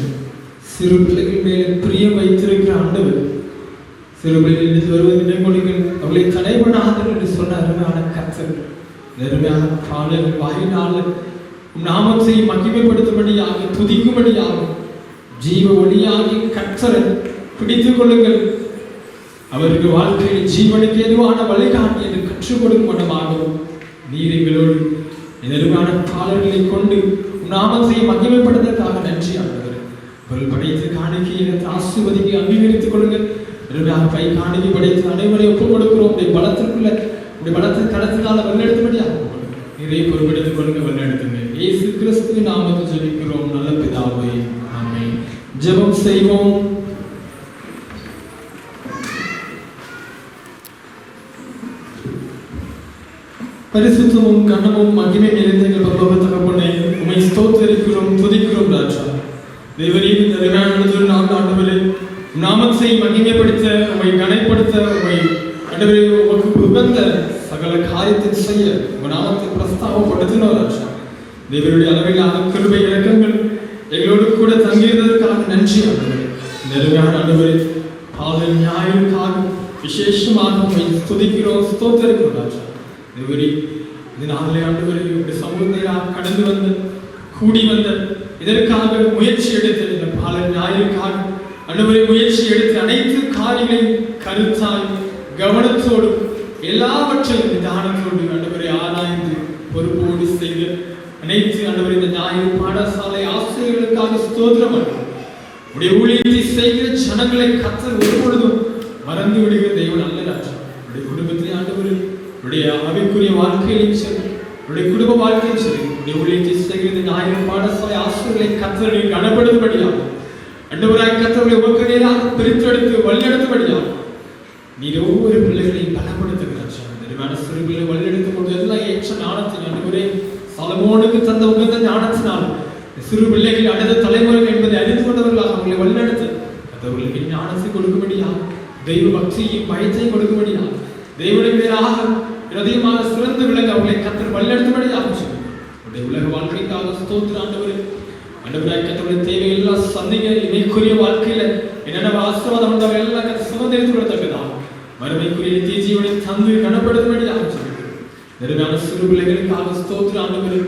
சிறு பிள்ளைகள் மேலே பிரியம் வைத்திருக்கிற ஆண்டவர், சிறு பிள்ளைகள் வருவது இடமொழிகள் அவளை தடைபடாதவர் என்று சொன்ன அருமையான கர்த்தர், அருமையான பாலர் வாயினால் நாமத்தை மகிமைப்படுத்தும்படியாக துதிக்கும்படியாக ஜீவ ஒளியாகி கர்த்தரை பிடித்துக் கொள்ளுங்கள். அவருக்கு வாழ்க்கையில் ஜீவனுக்கு எதுவான வழிகாட்டி என்று கற்றுக் கொடுக்கும் மனமாகவும் நீர் எங்களோடு அருமையான பாலர்களை கொண்டு நாமத்தை மகிமைப்படுத்துவதற்காக நன்றி ஆண்டவர். அவர்கள் படைத்து காணிக்கையை ஆசீர்வதிக்கு அங்கீகரித்துக் கொள்ளுங்கள். கை காணிக்கை படைத்து அனைவரையும் ஒப்புக் கொடுக்கிறோம். உடைய பலத்திற்குள்ள உடைய பலத்தை கடத்தினால வெள்ளெடுத்தபடியாக இதை பொறுப்பெடுத்துக் கொள்ளுங்க, வெள்ளெடுத்துங்க. இயேசு கிறிஸ்துவின் நாமத்தில் ஜெபிக்கிறோம் நல்ல பிதாவே, ஆமென். ஜெபம் செய்வோம். பரிசுத்தமும் கனமும் மகிமை நிறைந்த எங்கள் பரலோக தகப்பனே, உம்மை ஸ்தோத்திரிக்கிறோம், துதிக்கிறோம் ராஜா. தேவரீர் இந்த அருமையான நாள் ஆண்டவரே நாமத்தை மகிமைப்படுத்த, உம்மை கனைப்படுத்த, உம்மை ஆண்டவரே உமக்கு உகந்த சகல காரியத்தை செய்ய உங்கள் நாமத்தை பிரஸ்தாபப்படுத்தினோம் ராஜா. தேவருடைய அளவிலான கிருபை இரக்கங்கள் எங்களோடு கூட தங்கியிருந்ததற்காக நன்றி ஆண்டவரே. இந்த அருமையான ஆண்டவரே பாலர் ஞாயிறுக்காக விசேஷமாக உம்மை துதிக்கிறோம், ஸ்தோத்திரிக்கிறோம் ராஜா. தேவரே இந்த நாளிலே ஆண்டவரே உடைய சமூகத்தை கடந்து வந்த கூடி வந்த இதற்காக முயற்சி எடுத்த இந்த பாலர் ஞாயிறுக்காக ஆண்டவரே முயற்சி எடுத்து அனைத்து காரியங்களையும் கருத்தாய் கவனத்தோடு எல்லாவற்றையும் நிதானத்தோடு ஆண்டவரை ஆராய்ந்து பொறுப்போடு செய்த அனைத்து ஆண்டவரை இந்த ஞாயிறு பாடசாலை ஆசிரியர்களுக்காக ஸ்தோத்திரம். உடைய ஊழியத்தை செய்கிற ஜனங்களை கர்த்தர் ஒரு பொழுதும் மறந்து விடுகிற தெய்வம் அல்ல ராஜா. உடைய குடும்பத்தை ஆண்டவரை உடைய ஆவிக்குரிய வாழ்க்கையிலும் சரி, உடைய குடும்ப வாழ்க்கையும் சரி, உடைய ஊழியத்தை செய்கிற இந்த ஞாயிறு பாடசாலை ஆசிரியர்களை கர்த்தரை கனப்படுத்தும்படியாக ஆண்டவராய் கர்த்தரை உமக்கு நேராக பிரித்தெடுத்து வழிநடத்தும்படியாக நீர் ஒவ்வொரு பிள்ளைகளையும் பலப்படுத்துகிறார். சிறு பிள்ளை வழிநடத்தும் போது எல்லாம் ஏற்ற ஞானத்தின் ஆண்டவரே சாலமோனுக்கு தந்த உகந்த ஞானத்தினால் சிறு பிள்ளைகள் அடுத்த தலைமுறைகள் என்பதை அறிந்து கொண்டவர்களாக அவர்களை வழிநடத்த அவர்களுக்கு ஞானத்தை கொடுக்கும்படியாக தெய்வ பக்தியையும் பயத்தையும் கொடுக்கும்படியாக தெய்வனின் பேராக அதிகமாக சிறந்து விளங்க அவர்களை கர்த்தர் வழிநடத்தும்படியாக சொல்லுங்கள். உலக வாழ்க்கைக்காக ஸ்தோத்திர ஆண்டவரே. ஆண்டவராய் கர்த்தருடைய தேவையெல்லாம் சந்திக்க இணைக்குரிய வாழ்க்கையில என்னென்ன ஆசீர்வாதம் உண்டவர் எல்லாம் சுமந்திரித்து கொடுத்ததாக மறுமைக்குரிய நித்திய ஜீவனை தந்து கனப்படுத்தும்படியாக சொல்லுங்கள். நெருமையான சிறு பிள்ளைகளுக்காக ஸ்தோத்திர ஆண்டவரே.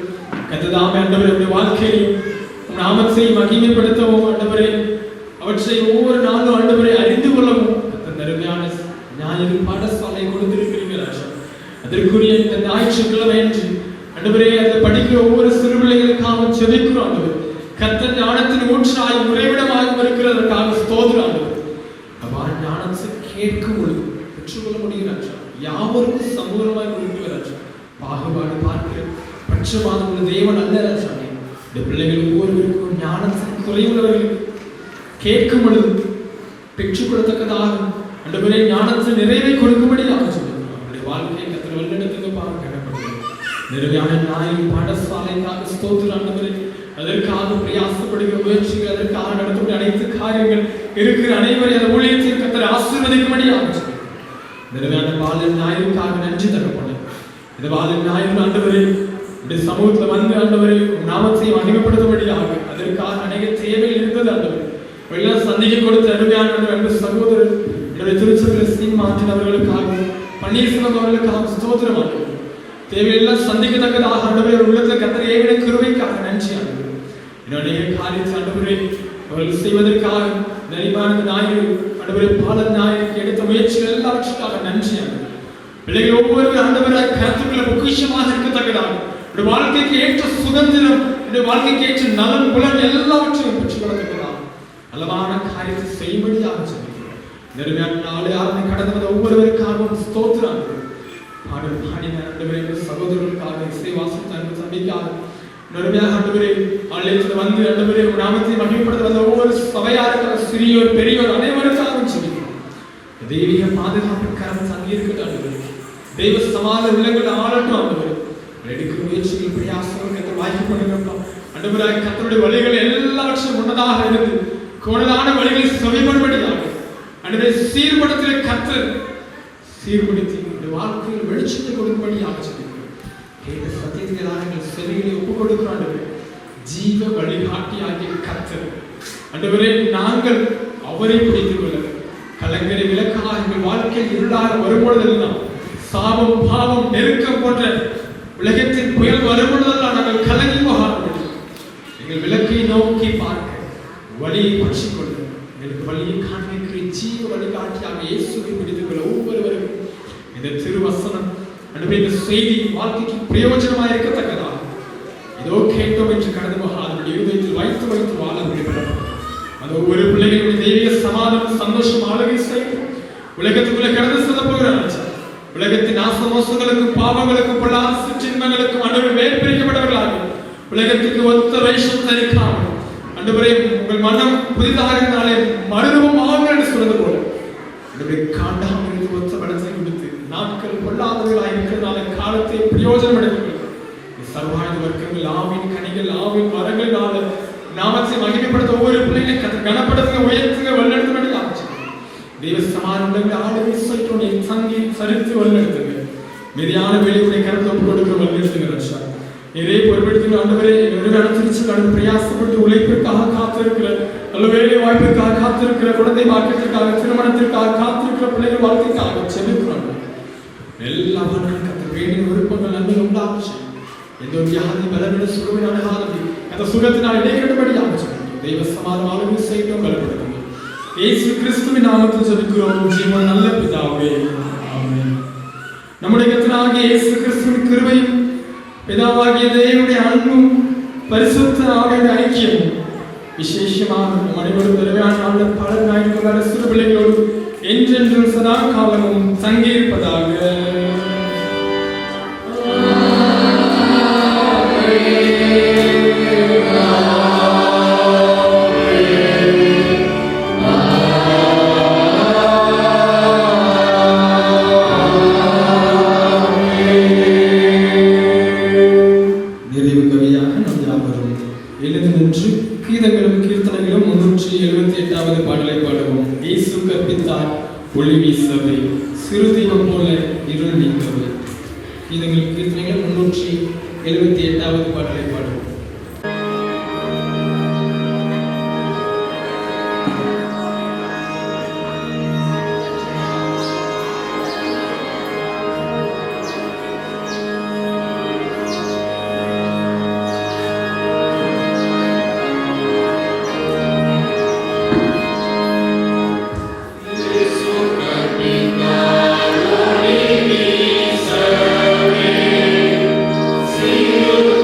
கர்த்ததாமே ஆண்டவருடைய வாழ்க்கையையும் நாமத்தை மகிமைப்படுத்தவும் ஆண்டவரே அவற்றை ஒவ்வொரு நாளும் ஆண்டவரை அறிந்து கொள்ளவும் அந்த நெருமையான ஞாயிறு பாடசாலை கொடுத்திருக்கிறீங்க ராஜா. அதற்குரிய இந்த ஞாயிற்றுக்கிழமை என்று ஆண்டவரே அதை படிக்கிற ஒவ்வொரு சிறு பிள்ளைகளுக்காக ஜெபிக்கிறோம் ஆண்டவர். கர்த்தர் ஞானத்தின் ஊற்றாய் உறைவிடமாக இருக்கிறதற்காக ஸ்தோத்திரம் ஆண்டவர். அவ்வாறு ஞானத்தை கேட்கும் பொழுது பெற்றுக்கொள்ள முடிகிறார். யாவருக்கும் சமூகமாய் கொடுக்கிறார். பாகுபாடு பார்க்கிற பட்சபாதம் உள்ள தேவன் அல்ல ராஜா. இந்த பிள்ளைகள் ஒவ்வொருவருக்கும் ஞானத்தின் குறைவுள்ளவர்களுக்கு கேட்கும் பொழுது பெற்றுக் கொடுத்தக்கதாக ஆண்டவரே ஞானத்தை நிறைவை கொடுக்கும்படியாக சொல்லுங்கள். அவருடைய வாழ்க்கையை கர்த்தர் வழிநடத்துங்க பார்க்கப்படுகிறது. நிறைவான ஞாயிறு பாடசாலைக்காக ஸ்தோத்திரம் ஆண்டவரே. அதற்காக பிரயாசப்படுகிற முயற்சிகள், அதற்காக நடத்தக்கூடிய அனைத்து காரியங்கள் இருக்கிற அனைவரை அந்த ஊழியத்தை கர்த்தர் ஆசீர்வதிக்கும்படியாக சொல்லுங்கள். நிறைவான பாலர் ஞாயிறுக்காக நன்றி தரப்படும். இந்த பாலர் ஞாயிறு ஆண்டவரே உடைய சமூகத்தில் வந்து ஆண்டவரை நாமத்தை மகிமைப்படுத்தும்படியாக அதற்காக அநேக தேவைகள் இருந்தது ஆண்டவர் எல்லாம் சந்திக்க கொடுத்த அருமையான அன்பு சகோதரர் என்னுடைய திருச்சபையில் சீமாற்றின் அவர்களுக்காக பன்னீர்செல்வம் அவர்களுக்காக ஸ்தோத்திரமாக தேவையெல்லாம் சந்திக்கத்தக்கதாக ஆண்டவரை உள்ளத்தில் கர்த்தர் ஏவின கிருபைக்காக நன்றி ஆண்டவர். என்னுடைய காரியத்தை ஆண்டவரை அவர்கள் செய்வதற்காக நிறைவான ஞாயிறு ஆண்டவரை பாலர் ஞாயிறுக்கு எடுத்த முயற்சிகள் எல்லாவற்றுக்காக நன்றி ஆண்டவர். பிள்ளைகள் ஒவ்வொரு ஆண்டவராய் கருத்துக்களை பொக்கிஷமாக இருக்கத்தக்கதாக வாழ்க்கைக்கு ஏற்ற சுதந்திரம், வாழ்க்கைக்கு ஏற்ற நலன் புலன் எல்லாவற்றையும் பெற்றுக் கொள்ளத்தக்கதாக அளவான காரியத்தை செய்யும்படியாக சொல்லிக்கிறோம். நெருமையான நாளை ஆரம்பி கடந்து வந்த ஒவ்வொருவருக்காகவும் ஸ்தோத்திரம். பாடல் பாடின ஆண்டவரே எங்கள் சகோதரர்களுக்காக இசை வாசித்த அன்பு தம்பிக்காக நடுமையாக ஆண்டவரே ஆலயத்தில் வந்து ஆண்டவரே உம் நாமத்தை மகிமைப்படுத்த வந்த ஒவ்வொரு சபையாருக்காக சிறியோர் பெரியோர் அனைவருக்காகவும் ஜெபிக்கிறோம். தெய்வீக பாதுகாப்பு கரம் தங்கி இருக்கிறது ஆண்டவரே. தெய்வ சமாதான உள்ளங்கள் ஆளட்டும் ஆண்டவரே. எடுக்கிற முயற்சிகள் பிரயாசங்கள் கத்த வாய்ப்பு பண்ணுங்கப்பா. ஆண்டவரே கர்த்தருடைய வழிகள் எல்லாவற்றும் முன்னதாக இருந்து கோணலான வழிகளை செவிப்படும்படியாக ஆண்டவரே சீர்படுத்துகிற கர்த்தர் சீர்படுத்தி இந்த வாழ்க்கையில் வெளிச்சத்தை கொடுக்கும்படியாக ஜெபிக்கிறோம். கேட்ட சத்தியத்தினால் எங்கள் செவிகளை ஒப்புக் கொடுக்கிறோம் ஆண்டவரே. ஜீவ வழிகாட்டியாகிய கர்த்தர் ஆண்டவரே நாங்கள் அவரை பிடித்துக் கொள்ள கலங்கரை விளக்காக எங்கள் வாழ்க்கையில் இருளாக வரும்பொழுதெல்லாம் சாபம் பாவம் நெருக்கம் போன்ற உலகத்தின் புயல் வரும்பொழுதெல்லாம் நாங்கள் கலங்கி போகாமல் எங்கள் விளக்கை நோக்கி பார்க்க வழியை பற்றிக் கொள்ள எங்களுக்கு வழியை காண்பிக்கிற ஜீவ வழிகாட்டியாக இயேசுவை பிடித்துக் கொள்ள ஒவ்வொருவருக்கும் இந்த திருவசனம் அன்றைய இந்த செய்தி வாழ்க்கைக்கு பிரயோஜனமாக இருக்கத்தக்கதாக இதோ கேட்டோம் என்று கடந்து போக அதனுடைய இருதயத்தில் வைத்து வாழ முடியும். அது ஒவ்வொரு பிள்ளைகளுடைய தெய்வீக சமாதானம் சந்தோஷம் ஆளுகை செய்து உலகத்துக்குள்ள கடந்து செல்ல போகிறார். உலகத்தின் ஆசமோசங்களுக்கும் பாவங்களுக்கும் பொல்லாத சின்னங்களுக்கும் ஆண்டவர் வேறு பிரிக்கப்பட்டவர்களாக உலகத்துக்கு ஒத்த வேஷம் தரிக்காமல் ஆண்டவரே உங்கள் மனம் புதிதாக இருந்தாலே மறுரூபமாக என்று சொல்வது போல ஆண்டவரே காண்டாமல் ஒத்த படத்தை கொடுத்து நாட்கள் பொல்லாதவர்களாக இருக்கிறதால காலத்தை பிரயோஜனம் எடுத்துக்கொள்ளும். சர்வாயுத வர்க்கங்கள் ஆவின் கனிகள் ஆவின் வரங்களால நாமத்தை மகிமைப்படுத்த ஒவ்வொரு பிள்ளைகளை கனப்படுத்துங்க உயர்த்துங்க வல்லெடுத்தும்படி ஆச்சு. தெய்வ சமாதானங்களை ஆளுகை சொல்லிட்டு தங்கி சரித்து வல்லெடுத்துங்க. மீதியான வேலைகளை கருத்து ஒப்பு கொடுக்கிற வல்லெடுத்துங்க ரட்சா. இதே பொறுப்பெடுத்துங்க ஆண்டவரே. என்னுடைய நடத்திருச்சு கடந்து பிரயாசப்பட்டு உழைப்பிற்காக காத்திருக்கிற நல்ல வேலை வாய்ப்பிற்காக காத்திருக்கிற குழந்தை வாக்கியத்திற்காக திருமணத்திற்காக காத்திருக்கிற பிள்ளைகள் வாழ்க்கைக்காக செலுத்துறாங்க. எல்லா கத்த வேண்டிய விருப்பங்கள் நன்மை உண்டாச்சு. எந்த ஒரு வியாதி பலவிட சுகவினால ஆனது அந்த சுகத்தினால் இடைக்கட்டபடி ஆச்சு. தெய்வ சமாதானம் ஆளுகை செய்யட்டும் பலப்படுத்துங்க. இயேசு கிறிஸ்துவின் நாமத்தில் ஜெபிக்கிறோம் ஜீவன் நல்ல பிதாவே ஆமென். நம்முடைய கர்த்தராகிய இயேசு கிறிஸ்துவின் கிருபையும் பிதாவாகிய தேவனுடைய அன்பும் பரிசுத்த ஆவியின் ஐக்கியமும் விசேஷமாக மனிதர்கள் தருவான பல நாட்கள் சிறு பிள்ளைகளோடு என்றென்றும் சதா காலமும் தங்கியிருப்பதாக. நிறைவு கவியாக நம் யாவரும் எழுந்து நின்று கீதங்களும் கீர்த்தனைகளும் 378வது பாடலை பாடுவோம். இயேசு கற்பித்தார் ஒளி வீசவே சிறு தீபம் போல இருள் நீக்கவே. கீதங்களும் கீர்த்தனைகளும் 378வது பாடலை பாடுவோம்.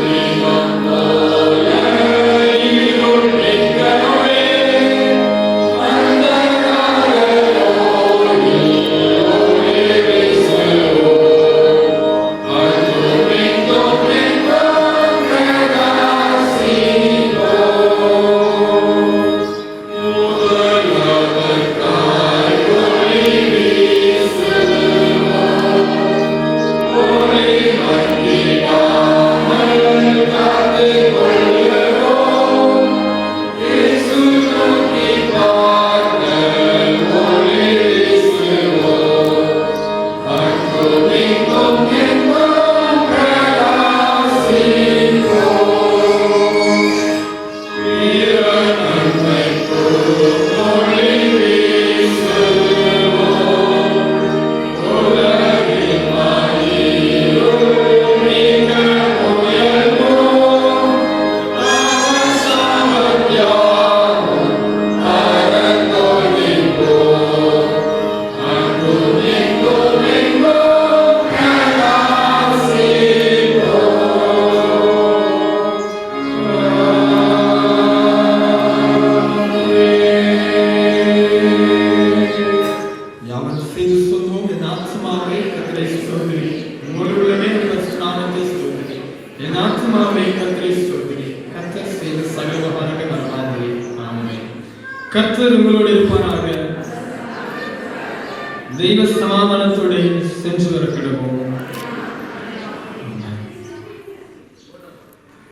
Viva கர்த்தர் உங்களோடு இருப்பாராக. தெய்வ சமாதானத்தோடு சென்று வர கடவோம்.